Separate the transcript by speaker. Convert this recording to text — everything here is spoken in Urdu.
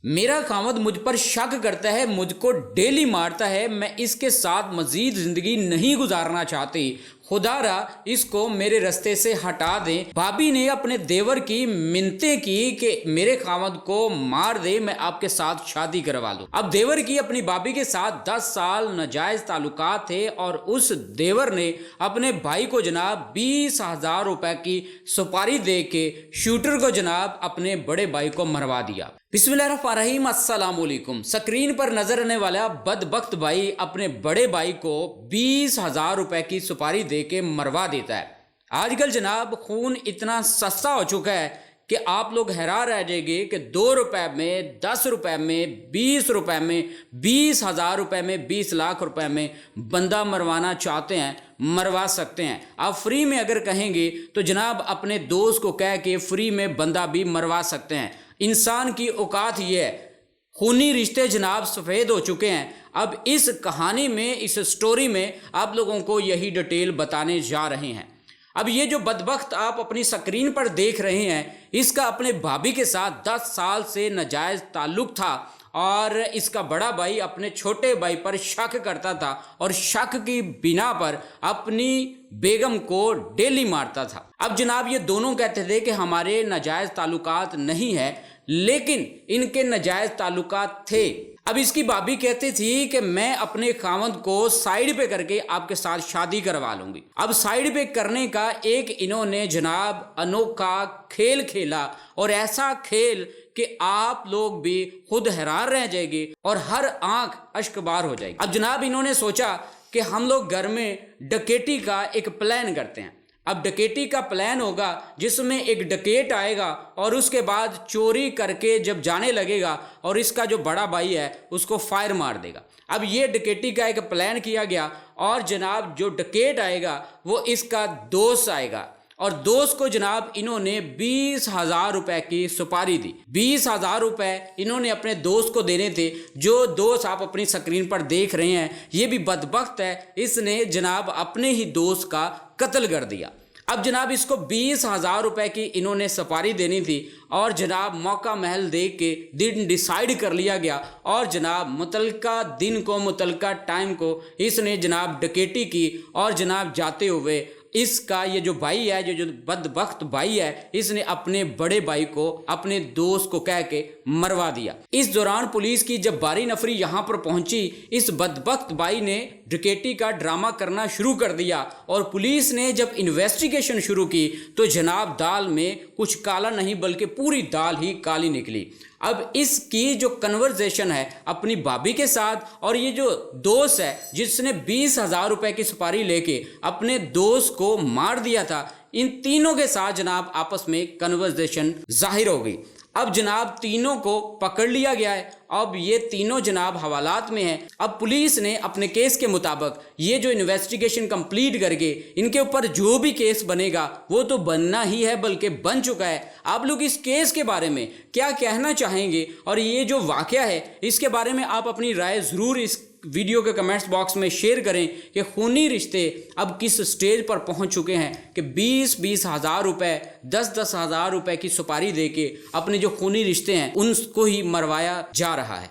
Speaker 1: میرا خاوند مجھ پر شک کرتا ہے, مجھ کو ڈیلی مارتا ہے, میں اس کے ساتھ مزید زندگی نہیں گزارنا چاہتی, خدا را اس کو میرے رستے سے ہٹا دیں. بھابی نے اپنے دیور کی منتیں کی کہ میرے خاوند کو مار دے, میں آپ کے ساتھ شادی کروا لوں. اب دیور کی اپنی بھابی کے ساتھ 10 سال ناجائز تعلقات تھے اور اس دیور نے اپنے بھائی کو جناب 20,000 روپے کی سپاری دے کے شوٹر کو جناب اپنے بڑے بھائی کو مروا دیا. بسم اللہ الرحمن الرحیم. السلام علیکم. سکرین پر نظر آنے والا بدبخت بھائی اپنے بڑے بھائی کو 20,000 روپے کی سپاری دے کے مروا دیتا ہے. آج کل جناب خون اتنا سستا ہو چکا ہے کہ آپ لوگ حیران رہ جائیں گے کہ 2 روپے میں, 10 روپے میں, 20 روپے میں, 20,000 روپے میں, 20 لاکھ روپے میں بندہ مروانا چاہتے ہیں مروا سکتے ہیں. آپ فری میں اگر کہیں گے تو جناب اپنے دوست کو کہہ کے فری میں بندہ بھی مروا سکتے ہیں. انسان کی اوقات یہ ہے. خونی رشتے جناب سفید ہو چکے ہیں. اب اس کہانی میں, اس سٹوری میں آپ لوگوں کو یہی ڈیٹیل بتانے جا رہے ہیں. اب یہ جو بدبخت آپ اپنی سکرین پر دیکھ رہے ہیں, اس کا اپنے بھابی کے ساتھ 10 سال سے ناجائز تعلق تھا اور اس کا بڑا بھائی اپنے چھوٹے بھائی پر شک کرتا تھا اور شک کی بنا پر اپنی بیگم کو ڈیلی مارتا تھا. اب جناب یہ دونوں کہتے تھے کہ ہمارے ناجائز تعلقات نہیں ہیں, لیکن ان کے ناجائز تعلقات تھے. اب اس کی بھابی کہتی تھی کہ میں اپنے خاوند کو سائیڈ پہ کر کے آپ کے ساتھ شادی کروا لوں گی. اب سائیڈ پہ کرنے کا ایک انہوں نے جناب انوکھا کھیل کھیلا, اور ایسا کھیل کہ آپ لوگ بھی خود حیران رہ جائیں گے اور ہر آنکھ اشک بار ہو جائے گی. اب جناب انہوں نے سوچا کہ ہم لوگ گھر میں ڈکیٹی کا ایک پلان کرتے ہیں. اب ڈکیٹی کا پلان ہوگا جس میں ایک ڈکیٹ آئے گا اور اس کے بعد چوری کر کے جب جانے لگے گا اور اس کا جو بڑا بھائی ہے اس کو فائر مار دے گا. اب یہ ڈکیٹی کا ایک پلان کیا گیا اور جناب جو ڈکیٹ آئے گا وہ اس کا دوست آئے گا, اور دوست کو جناب انہوں نے 20,000 روپے کی سپاری دی. 20,000 روپے انہوں نے اپنے دوست کو دینے تھے. جو دوست آپ اپنی سکرین پر دیکھ رہے ہیں یہ بھی بدبخت ہے, اس نے جناب اپنے ہی دوست کا قتل کر دیا. اب جناب اس کو 20,000 روپے کی انہوں نے سپاری دینی تھی اور جناب موقع محل دیکھ کے دن ڈیسائیڈ کر لیا گیا اور جناب متعلقہ دن کو, متعلقہ ٹائم کو اس نے جناب ڈکیٹی کی اور جناب جاتے ہوئے اس کا یہ جو بھائی ہے, جو بدبخت بھائی ہے, اس نے اپنے بڑے بھائی کو اپنے دوست کو کہہ کے مروا دیا. اس دوران پولیس کی جب باری نفری یہاں پر پہنچی, اس بدبخت بھائی نے ڈکیٹی کا ڈرامہ کرنا شروع کر دیا اور پولیس نے جب انویسٹیگیشن شروع کی تو جناب دال میں کچھ کالا نہیں بلکہ پوری دال ہی کالی نکلی. اب اس کی جو کنورزیشن ہے اپنی بھابی کے ساتھ اور یہ جو دوست ہے جس نے 20,000 روپے کی سپاری لے کے اپنے دوست کو مار دیا تھا, ان تینوں کے ساتھ جناب آپس میں کنورزیشن ظاہر ہو گئی. اب جناب تینوں کو پکڑ لیا گیا ہے. اب یہ تینوں جناب حوالات میں ہیں. اب پولیس نے اپنے کیس کے مطابق یہ جو انویسٹیگیشن کمپلیٹ کر کے ان کے اوپر جو بھی کیس بنے گا وہ تو بننا ہی ہے بلکہ بن چکا ہے. آپ لوگ اس کیس کے بارے میں کیا کہنا چاہیں گے اور یہ جو واقعہ ہے اس کے بارے میں آپ اپنی رائے ضرور اس ویڈیو کے کمنٹس باکس میں شیئر کریں کہ خونی رشتے اب کس سٹیج پر پہنچ چکے ہیں کہ 20,000 ہزار روپے, 10,000 ہزار روپے کی سپاری دے کے اپنے جو خونی رشتے ہیں ان کو ہی مروایا جا رہا ہے.